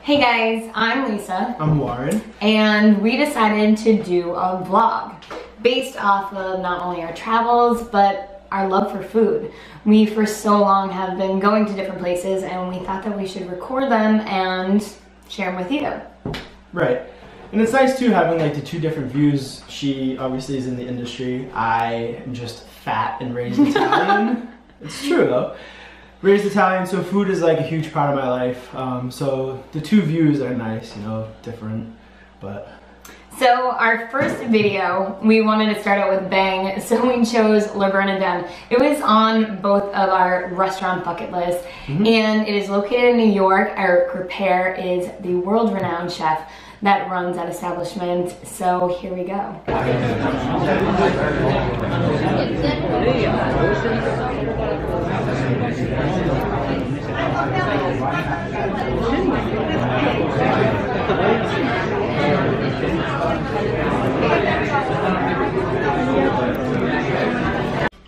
Hey guys, I'm Lisa. I'm Warren. And we decided to do a vlog based off of not only our travels, but our love for food. We for so long have been going to different places and we thought that we should record them and share them with you. Right. And it's nice too having like the two different views. She obviously is in the industry. I am just fat and raised Italian. It's true though. Raised Italian, so food is like a huge part of my life. So the two views are nice, you know, different, but. So our first video, we wanted to start out with bang, so we chose Le Bernardin. It was on both of our restaurant bucket lists, and it is located in New York. Eric Repair is the world-renowned chef that runs that establishment. So here we go.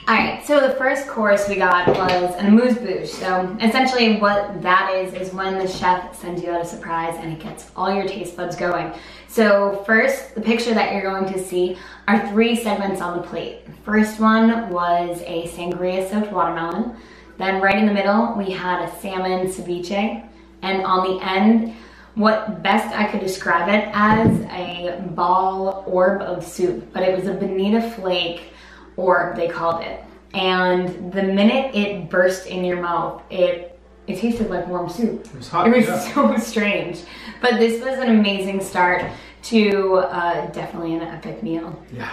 Alright, so the first course we got was an amuse-bouche. So essentially what that is when the chef sends you out a surprise and it gets all your taste buds going. So first, the picture that you're going to see are three segments on the plate. First one was a sangria-soaked watermelon. Then right in the middle, we had a salmon ceviche. And on the end, what best I could describe it as a ball orb of soup, but it was a bonita flake orb, they called it. And the minute it burst in your mouth, it tasted like warm soup. It was hot. It was so strange. But this was an amazing start to definitely an epic meal. Yeah.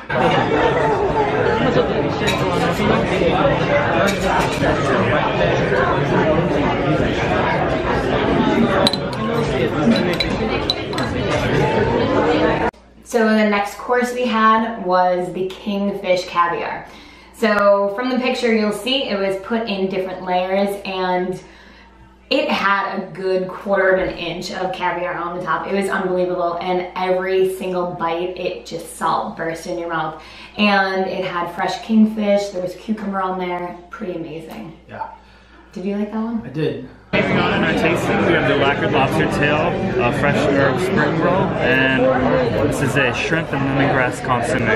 So the next course we had was the kingfish caviar. So from the picture you'll see it was put in different layers and it had a good 1/4 inch of caviar on the top. It was unbelievable, and every single bite it just salt burst in your mouth. And it had fresh kingfish, there was cucumber on there, pretty amazing. Yeah. Did you like that one? I did. Moving on in our tasting, we have the lacquered lobster tail, a fresh herb spring roll, and this is a shrimp and lemongrass consomme.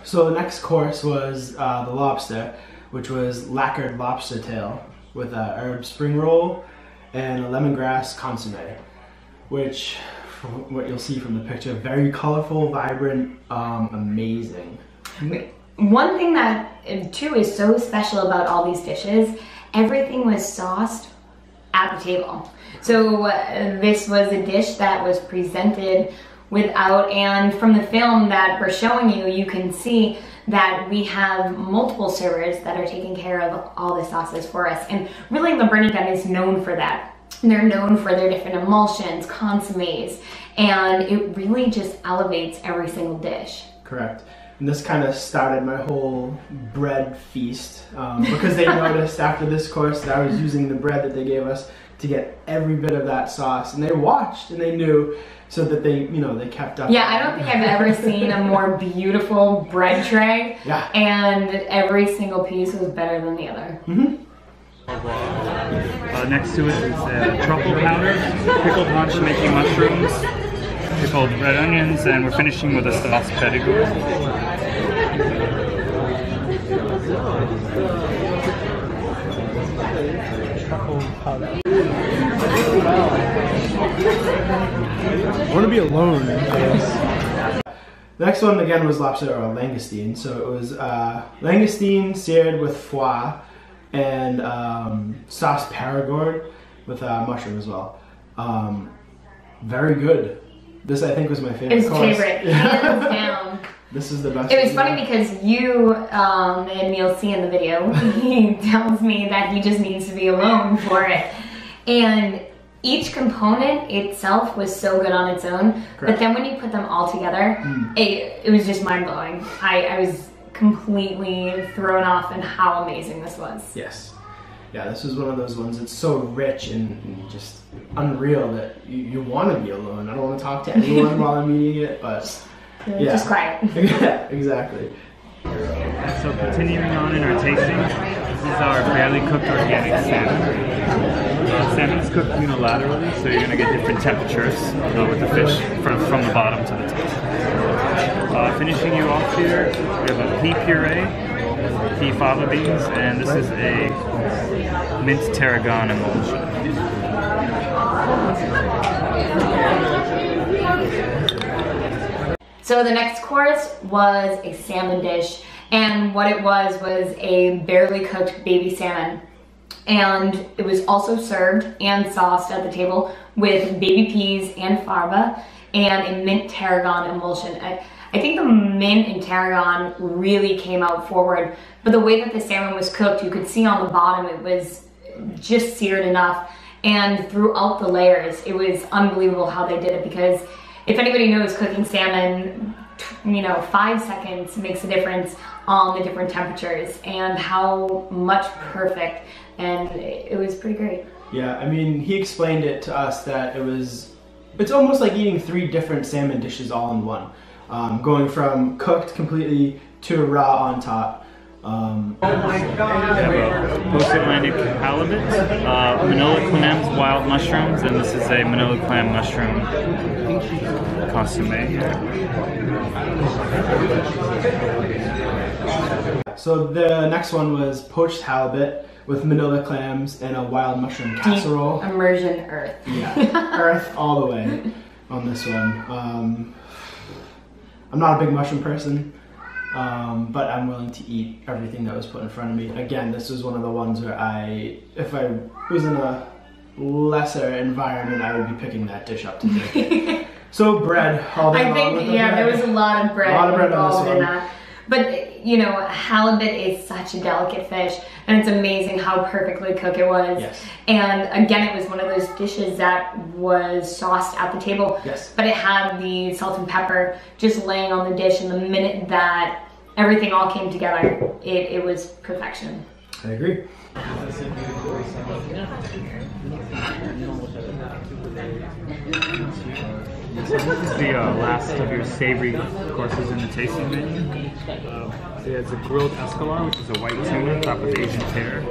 So the next course was the lobster, which was lacquered lobster tail with a herb spring roll and a lemongrass consomme, which, from what you'll see from the picture, very colorful, vibrant, amazing. One thing that too is so special about all these dishes, everything was sauced at the table. So this was a dish that was presented without, and from the film that we're showing you, you can see that we have multiple servers that are taking care of all the sauces for us. And really Le Bernardin is known for that. They're known for their different emulsions, consommes, and it really just elevates every single dish. Correct. And this kind of started my whole bread feast because they noticed after this course that I was using the bread that they gave us to get every bit of that sauce, and they watched and they knew, so that they, you know, they kept up. Yeah, I don't think I've ever seen a more beautiful bread tray. Yeah. And every single piece was better than the other. Next to it is truffle powder, pickled hunch making mushrooms, pickled red onions, and we're finishing with a sauce pedigree. I want to be alone. The next one again was lobster or langoustine. So it was langoustine seared with foie and sauce Perigord with mushroom as well. Very good. This I think was my favorite. It's favorite, hands down. This is the best. It was funny because you, and you'll see in the video, he tells me that he just needs to be alone for it. And each component itself was so good on its own, correct, but then when you put them all together, it was just mind-blowing. I was completely thrown off in how amazing this was. Yes. Yeah, this was one of those ones that's so rich and just unreal that you want to be alone. I don't want to talk to anyone while I'm eating it, but yeah. Just quiet. Yeah, exactly. So continuing on in our tasting, this is our barely cooked organic salmon. Salmon is cooked unilaterally, so you're going to get different temperatures with the fish from the bottom to the top. Finishing you off here, we have a pea puree, pea fava beans, and this is a mint tarragon emulsion. So the next course was a salmon dish, and what it was a barely cooked baby salmon. And it was also served and sauced at the table with baby peas and fava and a mint tarragon emulsion. I think the mint and tarragon really came out forward, but the way that the salmon was cooked, you could see on the bottom it was just seared enough, and throughout the layers, it was unbelievable how they did it, because if anybody knows cooking salmon, 5 seconds makes a difference on the different temperatures and how much perfect, and it was pretty great. Yeah, I mean, he explained it to us that it's almost like eating 3 different salmon dishes all in one. Going from cooked completely to raw on top. Oh my god! We have a post-Atlantic halibut, manila clams, wild mushrooms, and this is a manila clam mushroom consommé. So the next one was poached halibut with manila clams and a wild mushroom casserole. Deep immersion earth. Yeah, earth all the way on this one. I'm not a big mushroom person, but I'm willing to eat everything that was put in front of me. Again, this was one of the ones where if I was in a lesser environment, I would be picking that dish up today. So bread, all day long. I think, yeah, there was a lot of bread involved in that. But, halibut is such a delicate fish, and it's amazing how perfectly cooked it was. Yes. And again, it was one of those dishes that was sauced at the table. Yes. But it had the salt and pepper just laying on the dish, and the minute that everything all came together, it was perfection. I agree. So this is the last of your savory courses in the tasting menu. So it's a grilled escalar, which is a white tuna topped with Asian pear.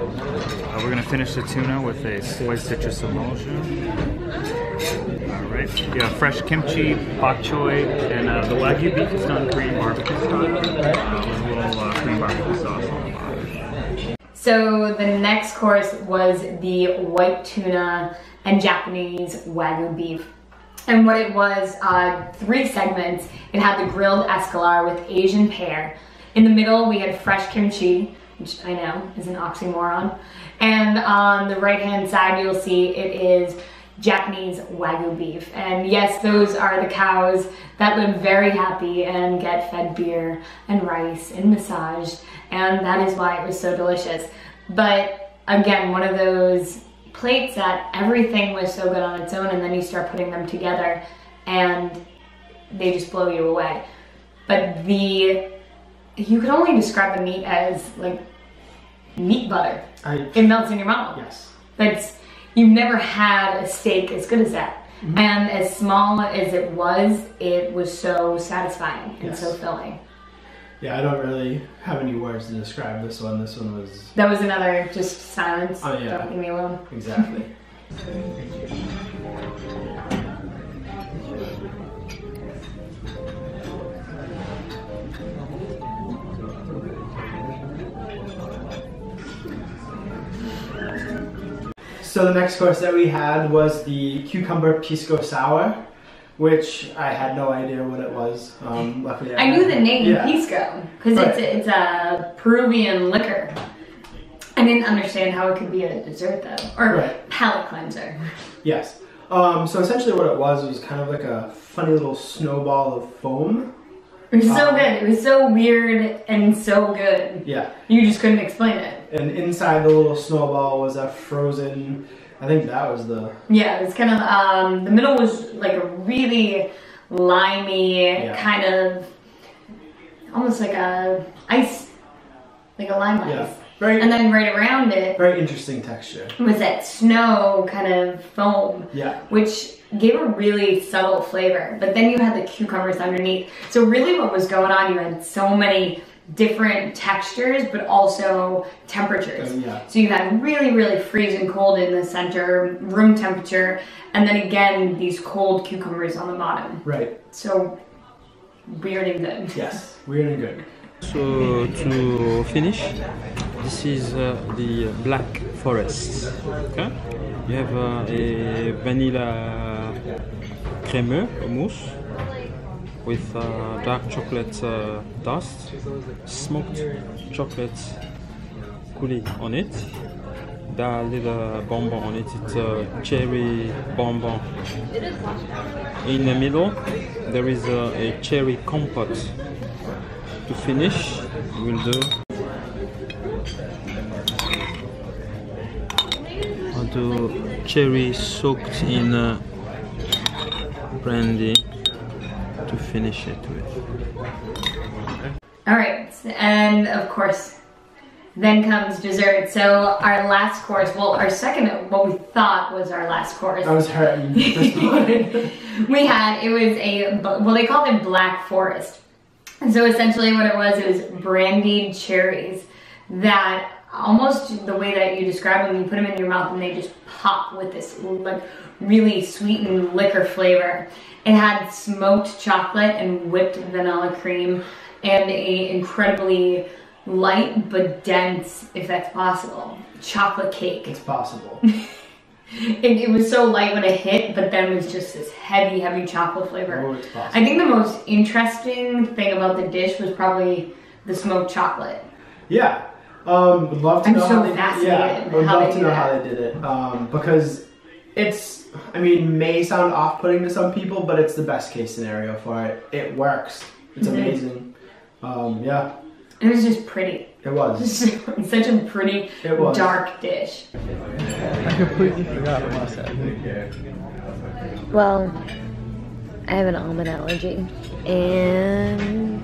We're going to finish the tuna with a soy citrus emulsion. Alright, you have fresh kimchi, bok choy, and the Wagyu beef is done Korean barbecue style with a little Korean barbecue sauce on the bottom. So the next course was the white tuna and Japanese Wagyu beef. And what it was, 3 segments. It had the grilled escalar with Asian pear. In the middle, we had fresh kimchi, which I know is an oxymoron. And on the right-hand side, you'll see it is Japanese Wagyu beef. And yes, those are the cows that live very happy and get fed beer and rice and massaged. And that is why it was so delicious. But again, one of those plates that everything was so good on its own, and then you start putting them together and they just blow you away. But you could only describe the meat as like meat butter. It melts in your mouth. Yes. You've never had a steak as good as that. Mm-hmm. And as small as it was so satisfying and so filling. Yeah, I don't really have any words to describe this one. This one was... That was another just silence. Oh yeah. Don't leave me alone. Exactly. So the next course that we had was the cucumber pisco sour, which I had no idea what it was. Luckily, I knew the name pisco because it's a Peruvian liquor. I didn't understand how it could be a dessert though, or palate cleanser. Yes. So essentially, what it was kind of like a funny little snowball of foam. It was so good. It was so weird and so good. Yeah. You just couldn't explain it. And inside the little snowball was a frozen, I think that was the... Yeah, it was kind of, the middle was like a really limey kind of, almost like a ice, like a lime ice. Right. And then right around it... Very interesting texture. Was that snow kind of foam. Yeah. Which gave a really subtle flavor. But then you had the cucumbers underneath. So really what was going on, you had so many different textures, but also temperatures. Yeah. So you had really, really freezing cold in the center, room temperature, and then again, these cold cucumbers on the bottom. Right. So weird and good. Yes, weird and good. So to finish, this is the Black Forest. Okay, you have a vanilla crème mousse with dark chocolate dust, smoked chocolate coulis on it. There are little bonbon on it. It's a cherry bonbon. In the middle, there is a cherry compote. To finish, we'll do cherry soaked in brandy to finish it with. All right, and of course, then comes dessert. So our last course, well, our second, what we thought was our last course. I was hurting this morning. It was a, well, they called it Black Forest. And so essentially what it was brandied cherries that almost the way that you describe them, you put them in your mouth and they just pop with this like really sweetened liquor flavor. It had smoked chocolate and whipped vanilla cream and a incredibly light but dense, if that's possible, chocolate cake. It's possible. It was so light when it hit, but then it was just this heavy, heavy chocolate flavor. Oh, it's possible. I think the most interesting thing about the dish was probably the smoked chocolate. Yeah. Would love to know how they did it. Yeah, would love to know how they did it. Because it's, I mean, may sound off-putting to some people, but it's the best case scenario for it. It works. It's amazing. Yeah. It was just pretty. It was. Such a pretty, dark dish. I completely forgot what I said. Well, I have an almond allergy, and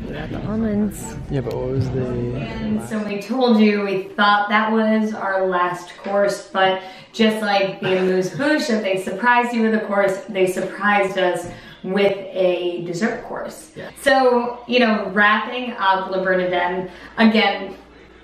we got the almonds. Yeah, but what was the... And so we told you we thought that was our last course, but just like the amuse-bouche that they surprised you with a course, they surprised us with a dessert course. Yeah. So, you know, wrapping up Le Bernardin, again,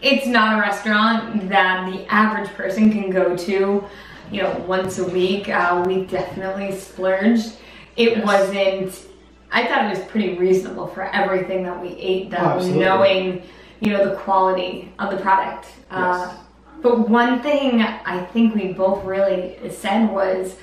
it's not a restaurant that the average person can go to, you know, once a week. We definitely splurged. It wasn't, I thought it was pretty reasonable for everything that we ate, though, knowing, you know, the quality of the product. Yes. But one thing I think we both really said was,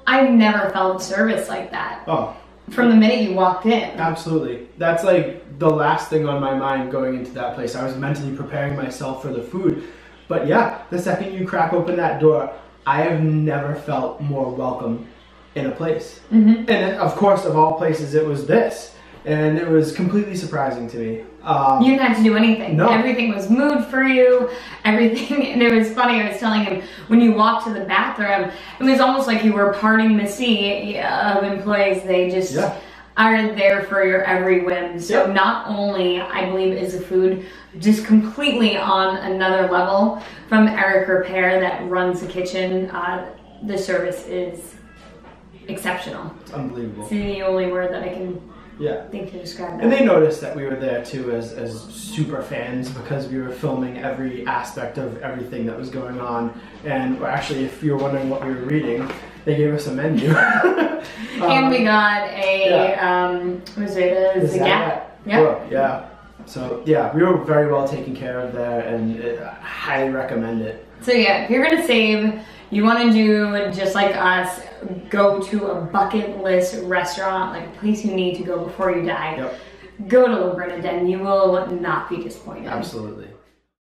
I've never felt service like that. Oh. From the minute you walked in. Absolutely. That's like the last thing on my mind going into that place. I was mentally preparing myself for the food. But yeah, the second you crack open that door, I have never felt more welcome in a place. And of course, of all places, it was this. And it was completely surprising to me. You didn't have to do anything. No. Everything was moved for you, everything. And it was funny, I was telling him, when you walked to the bathroom, it was almost like you were parting the sea of employees. They just are there for your every whim. So not only, I believe, is the food just completely on another level from Eric Repair that runs the kitchen, the service is exceptional. It's unbelievable. It's the only word that I can Yeah. think to describe that. And they noticed that we were there too as super fans because we were filming every aspect of everything that was going on. And actually, if you were wondering what we were reading, they gave us a menu. And we got a, what was it, a Zagat. Yeah. Yeah. So yeah, we were very well taken care of there, and I highly recommend it. So yeah, if you're gonna save, you want to do just like us, go to a bucket list restaurant, like a place you need to go before you die. Yep. Go to Le Bernardin. You will not be disappointed. Absolutely.